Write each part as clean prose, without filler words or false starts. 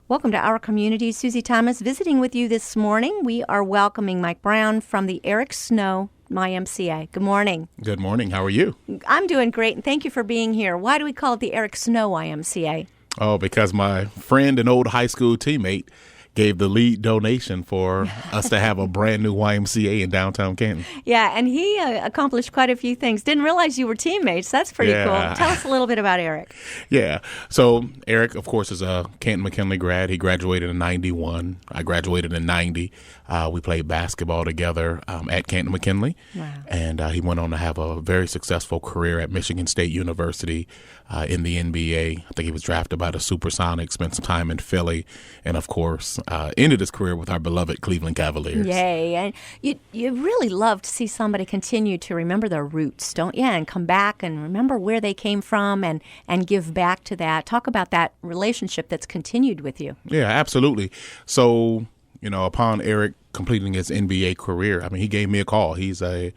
Welcome to our community. Susie Thomas visiting with you this morning. We are welcoming Mike Brown from the Eric Snow YMCA. Good morning. Good morning. How are you? I'm doing great, and thank you for being here. Why do we call it the Eric Snow YMCA? Oh, because my friend and old high school teammate gave the lead donation for us to have a brand new YMCA in downtown Canton. Yeah, and he accomplished quite a few things. Didn't realize you were teammates. That's pretty cool. Tell us a little bit about Eric. Yeah. So Eric, of course, is a Canton McKinley grad. He graduated in 91. I graduated in 90. We played basketball together at Canton McKinley. Wow. And he went on to have a very successful career at Michigan State University in the NBA. I think he was drafted by the Supersonics, spent some time in Philly, and, of course, ended his career with our beloved Cleveland Cavaliers. Yay. And you really love to see somebody continue to remember their roots, don't you? And come back and remember where they came from and give back to that. Talk about that relationship that's continued with you. Yeah, absolutely. So, upon Eric completing his NBA career, he gave me a call. He's a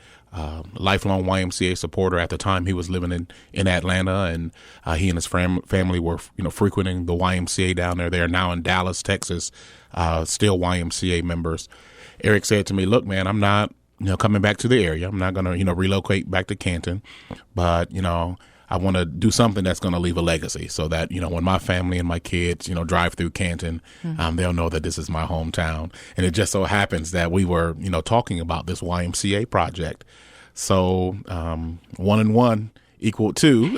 lifelong YMCA supporter. At the time, he was living in Atlanta, and he and his family were frequenting the YMCA down there. They are now in Dallas, Texas, still YMCA members. Eric said to me, "Look, man, I'm not coming back to the area. I'm not going to relocate back to Canton, but I want to do something that's going to leave a legacy so that, when my family and my kids, drive through Canton, they'll know that this is my hometown." And it just so happens that we were, talking about this YMCA project. So 1 and 1 equaled 2.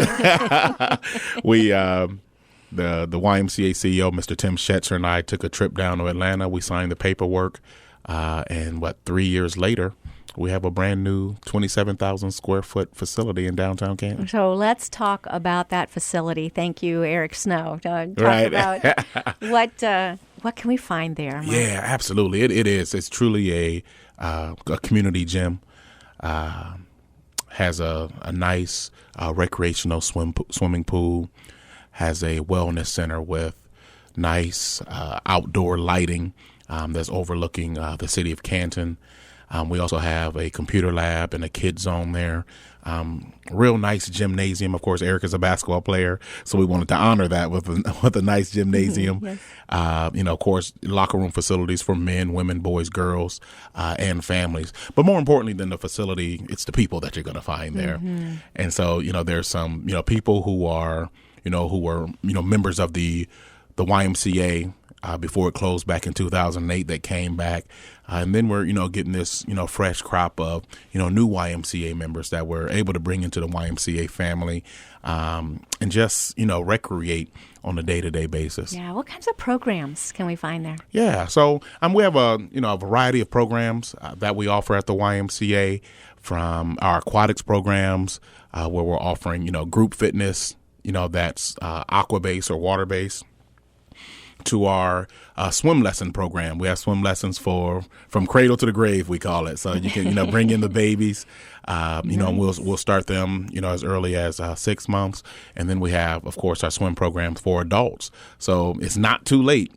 We, the YMCA CEO, Mr. Tim Schetzer, and I took a trip down to Atlanta. We signed the paperwork. And 3 years later, we have a brand new 27,000 square foot facility in downtown Canton. So let's talk about that facility. Thank you, Eric Snow. Talk right. about what can we find there? Mike? Yeah, absolutely. It is. It's truly a community gym. Has a nice recreational swimming pool. Has a wellness center with nice outdoor lighting that's overlooking the city of Canton. We also have a computer lab and a kid zone there. Real nice gymnasium. Of course, Eric is a basketball player, so we wanted to honor that with a nice gymnasium. Yes. Of course, locker room facilities for men, women, boys, girls, and families. But more importantly than the facility, it's the people that you're going to find there. Mm-hmm. And so, there's some, people who are, members of the YMCA before it closed back in 2008 that came back. And then we're, getting this, fresh crop of, new YMCA members that we're able to bring into the YMCA family and just, recreate on a day-to-day basis. Yeah. What kinds of programs can we find there? Yeah. So we have a variety of programs that we offer at the YMCA, from our aquatics programs where we're offering, group fitness, that's aqua-based or water-based, to our swim lesson program. We have swim lessons from cradle to the grave, we call it. So you can, bring in the babies, nice. And we'll start them, as early as 6 months. And then we have, of course, our swim programs for adults. So it's not too late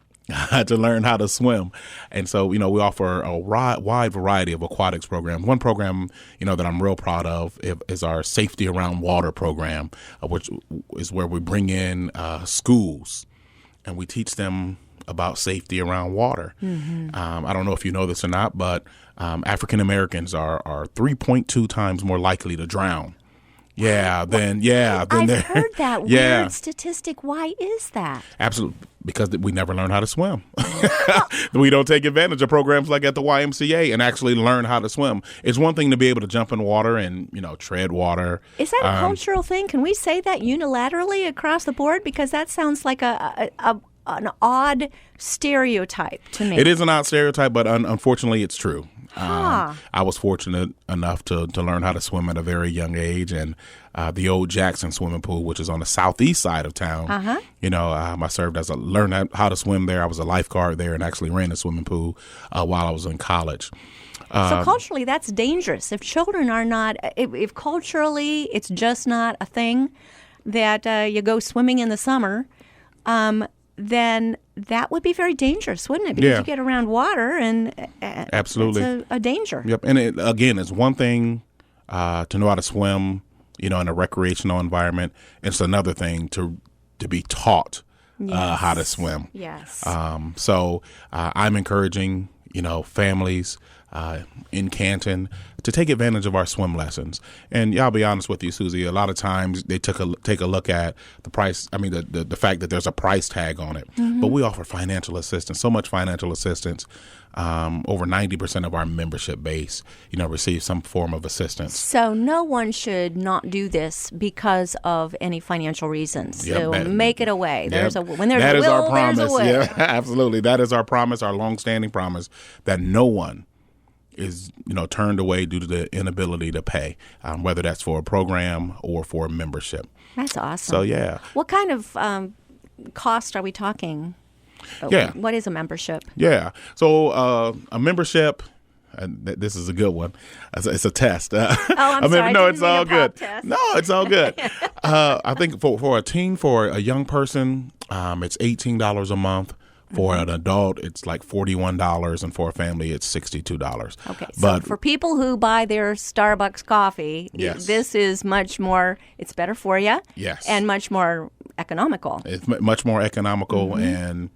to learn how to swim. And so, we offer a wide variety of aquatics programs. One program, that I'm real proud of is our Safety Around Water program, which is where we bring in schools and we teach them about safety around water. Mm-hmm. I don't know if you know this or not, but African Americans are 3.2 times more likely to drown. I've heard that weird statistic. Why is that? Absolutely, because we never learn how to swim. We don't take advantage of programs like at the YMCA and actually learn how to swim. It's one thing to be able to jump in water and, tread water. Is that a cultural thing? Can we say that unilaterally across the board? Because that sounds like an odd stereotype to me. It is an odd stereotype, but unfortunately it's true. I was fortunate enough to learn how to swim at a very young age, and the old Jackson swimming pool, which is on the southeast side of town. I served learned how to swim there. I was a lifeguard there and actually ran a swimming pool while I was in college. So culturally, that's dangerous. If children are not, if culturally it's just not a thing that you go swimming in the summer, then that would be very dangerous, wouldn't it? Because you get around water and absolutely, it's a danger. Yep. And it's one thing to know how to swim, in a recreational environment. It's another thing to be taught how to swim. Yes. So I'm encouraging, families in Canton to take advantage of our swim lessons. And yeah, I'll be honest with you, Susie, a lot of times they take a look at the price. I mean, the fact that there's a price tag on it. Mm-hmm. But we offer financial assistance, so much financial assistance. Over 90% of our membership base, receives some form of assistance. So no one should not do this because of any financial reasons. Yep, so make it a way. Yep, when there's a will, our promise. there's a way. Yeah, absolutely. That is our promise, our longstanding promise, that no one is turned away due to the inability to pay, whether that's for a program or for a membership. That's awesome. So yeah. What kind of cost are we talking? Yeah. What is a membership? Yeah. So a membership, this is a good one. It's a test. I'm sorry. No, it's all good. Test. No, it's all good. I think for a teen, for a young person, it's $18 a month. For an adult, it's like $41, and for a family, it's $62. Okay, so for people who buy their Starbucks coffee, yes, this is much more, it's better for you. Yes. And much more economical. It's much more economical, and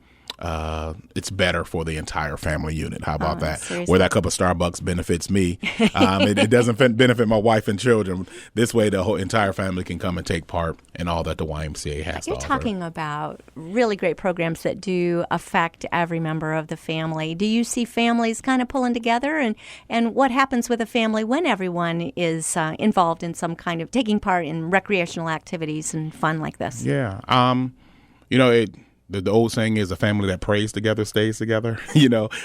it's better for the entire family unit. How about that? Seriously? Where that cup of Starbucks benefits me, it doesn't benefit my wife and children. This way, the whole entire family can come and take part in all that the YMCA has to offer. You're talking about really great programs that do affect every member of the family. Do you see families kind of pulling together? And what happens with a family when everyone is involved in some kind of taking part in recreational activities and fun like this? Yeah. The old saying is a family that prays together stays together.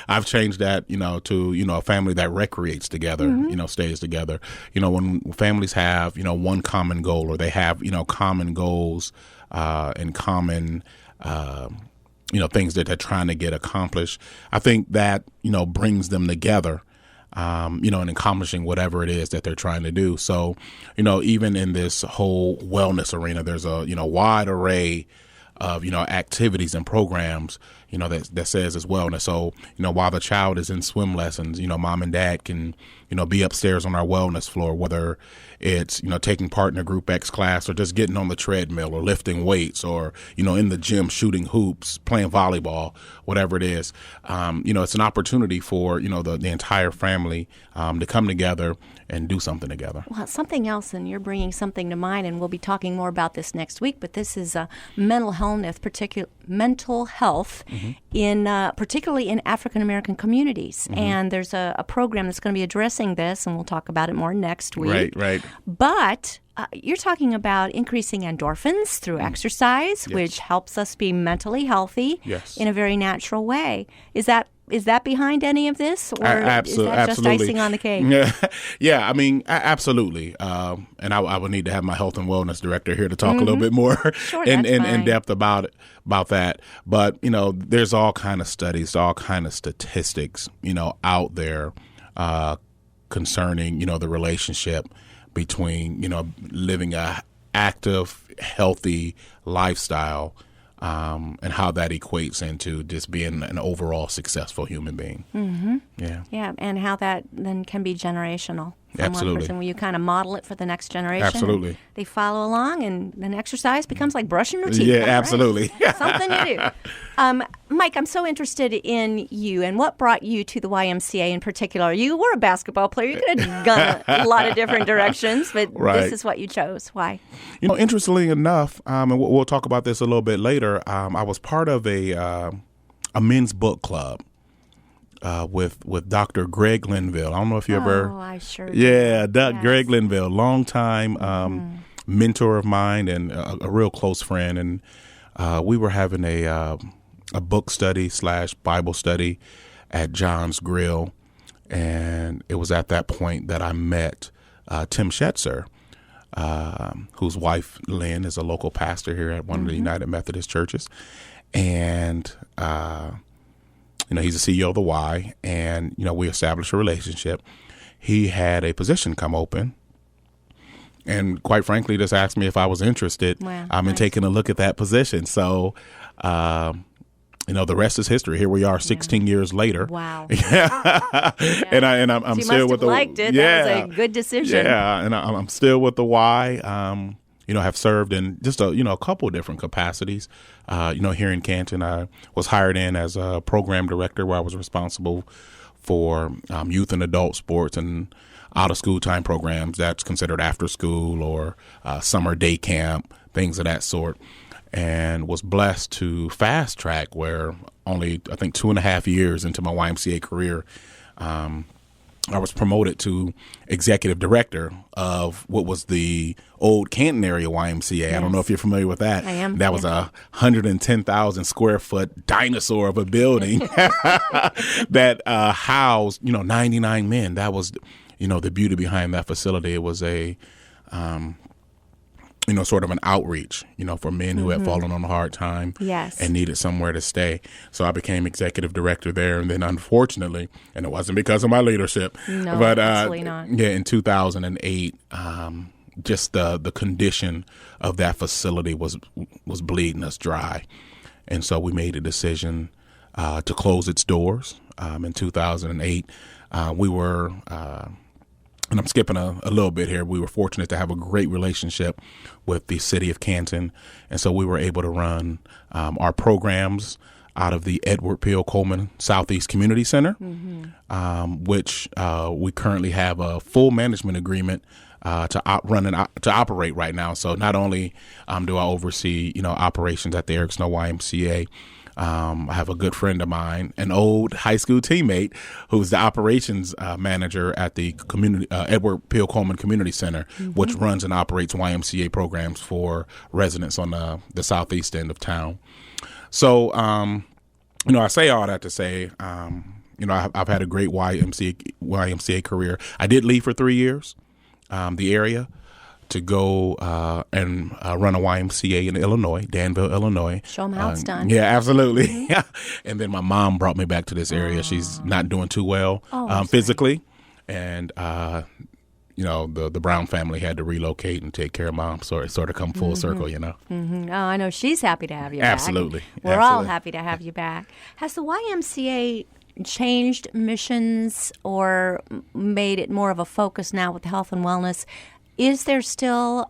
I've changed that, to, a family that recreates together, stays together. When families have, one common goal, or they have, common goals and common, things that they're trying to get accomplished, I think that, brings them together. In accomplishing whatever it is that they're trying to do. So, even in this whole wellness arena, there's a, wide array of, activities and programs, that says as wellness. So, while the child is in swim lessons, mom and dad can, be upstairs on our wellness floor, whether it's, taking part in a Group X class or just getting on the treadmill or lifting weights or, in the gym shooting hoops, playing volleyball, whatever it is. It's an opportunity for, the entire family to come together and do something together. Well, something else, and you're bringing something to mind, and we'll be talking more about this next week, but this is mental health, in particularly in African American communities. And there's a program that's going to be addressing this, and we'll talk about it more next week. Right. But you're talking about increasing endorphins through exercise, Yes. which helps us be mentally healthy Yes. in a very natural way. Is that behind any of this, or is that just icing on the cake? Yeah, I mean, absolutely. And I would need to have my health and wellness director here to talk a little bit more in depth about that. But, there's all kind of studies, all kind of statistics, out there concerning, the relationship between, living a active, healthy lifestyle and how that equates into just being an overall successful human being. Mm-hmm. Yeah, and how that then can be generational. From Absolutely. One person, when you kind of model it for the next generation. Absolutely. They follow along, and then exercise becomes like brushing your teeth. Yeah, right? absolutely. Something to do. Mike, I'm so interested in you and what brought you to the YMCA in particular. You were a basketball player. You could have gone a lot of different directions, but This is what you chose. Why? Interestingly enough, and we'll talk about this a little bit later, I was part of a men's book club. With Dr. Greg Linville. I don't know if you ever. Oh, I sure. Yeah, Yes. Greg Linville, longtime mentor of mine and a real close friend. And we were having a book study / Bible study at John's Grill. And it was at that point that I met Tim Schetzer, whose wife, Lynn, is a local pastor here at one of the United Methodist churches. And he's the CEO of the Y, and, we established a relationship. He had a position come open, and quite frankly, just asked me if I was interested in taking a look at that position. So, the rest is history. Here we are 16 years later. Wow. Yeah. And I'm so you still must with have liked it. Yeah. That was a good decision. Yeah, and I'm still with the Y. have served in just a couple of different capacities. Here in Canton, I was hired in as a program director where I was responsible for youth and adult sports and out of school time programs. That's considered after school or summer day camp, things of that sort. And was blessed to fast track where only, I think, 2.5 years into my YMCA career, I was promoted to executive director of what was the old Canton area YMCA. Yes. I don't know if you're familiar with that. I am. That was a 110,000 square foot dinosaur of a building that housed, 99 men. That was, the beauty behind that facility. It was a, sort of an outreach, for men who had fallen on a hard time yes. and needed somewhere to stay. So I became executive director there. And then unfortunately, and it wasn't because of my leadership, no, but absolutely not. Yeah, in 2008, just the condition of that facility was bleeding us dry. And so we made a decision to close its doors. In 2008, we were... and I'm skipping a little bit here. We were fortunate to have a great relationship with the city of Canton. And so we were able to run our programs out of the Edward Peel Coleman Southeast Community Center, which we currently have a full management agreement to operate right now. So not only do I oversee, operations at the Eric Snow YMCA, I have a good friend of mine, an old high school teammate, who's the operations manager at the community Edward Peel Coleman Community Center, which runs and operates YMCA programs for residents on the southeast end of town. So, I say all that to say, I've had a great YMCA career. I did leave for 3 years, the area, to go and run a YMCA in Illinois, Danville, Illinois. Show them how it's done. Yeah, absolutely. And then my mom brought me back to this area. She's not doing too well physically. And, the Brown family had to relocate and take care of mom. So it sort of come full circle, Oh, I know. She's happy to have you Absolutely. back. We're all happy to have you back. Has the YMCA changed missions or made it more of a focus now with health and wellness? Is there still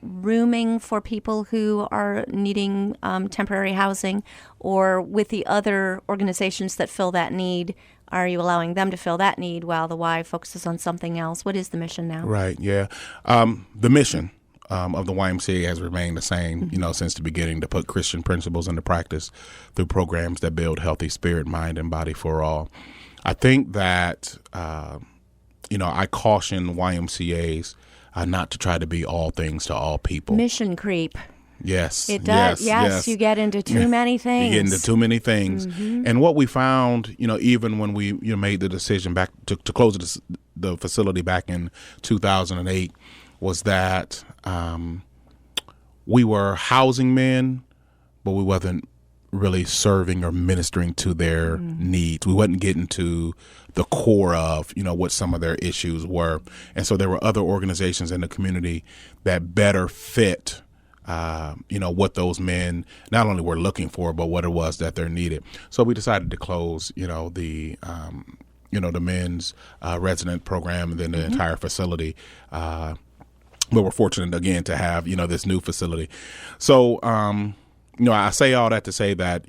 rooming for people who are needing temporary housing, or with the other organizations that fill that need, are you allowing them to fill that need while the Y focuses on something else? What is the mission now? Right, yeah. The mission of the YMCA has remained the same, since the beginning, to put Christian principles into practice through programs that build healthy spirit, mind, and body for all. I think that, I caution YMCAs not to try to be all things to all people. Mission creep. Yes. It does. Yes. You get into too many things. You get into too many things. And what we found, even when we made the decision back to close the facility back in 2008, was that we were housing men, but we wasn't really serving or ministering to their needs. We wasn't getting to the core of, what some of their issues were. And so there were other organizations in the community that better fit, what those men not only were looking for, but what it was that they needed. So we decided to close, the men's resident program and then the entire facility. But we're fortunate, again, to have, this new facility. So, I say all that to say that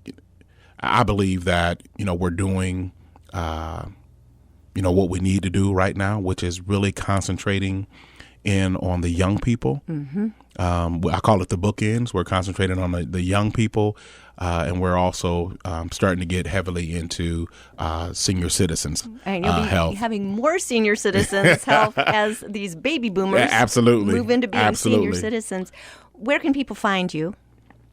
I believe that, we're doing, what we need to do right now, which is really concentrating in on the young people. I call it the bookends. We're concentrating on the young people, and we're also starting to get heavily into senior citizens and you'll be health. Having more senior citizens health as these baby boomers move into being senior citizens. Where can people find you?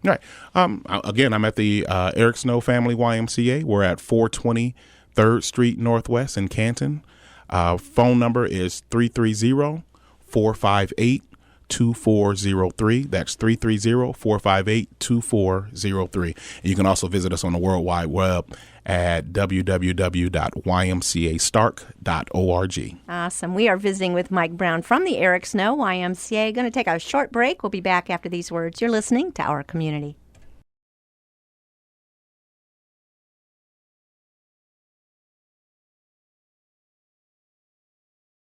Right. Again, I'm at the Eric Snow Family YMCA. We're at 420 3rd Street Northwest in Canton. Phone number is 330-458-2403. That's 330-458-2403. And you can also visit us on the World Wide Web at www.ymcastark.org. Awesome. We are visiting with Mike Brown from the Eric Snow YMCA. Going to take a short break. We'll be back after these words. You're listening to Our Community.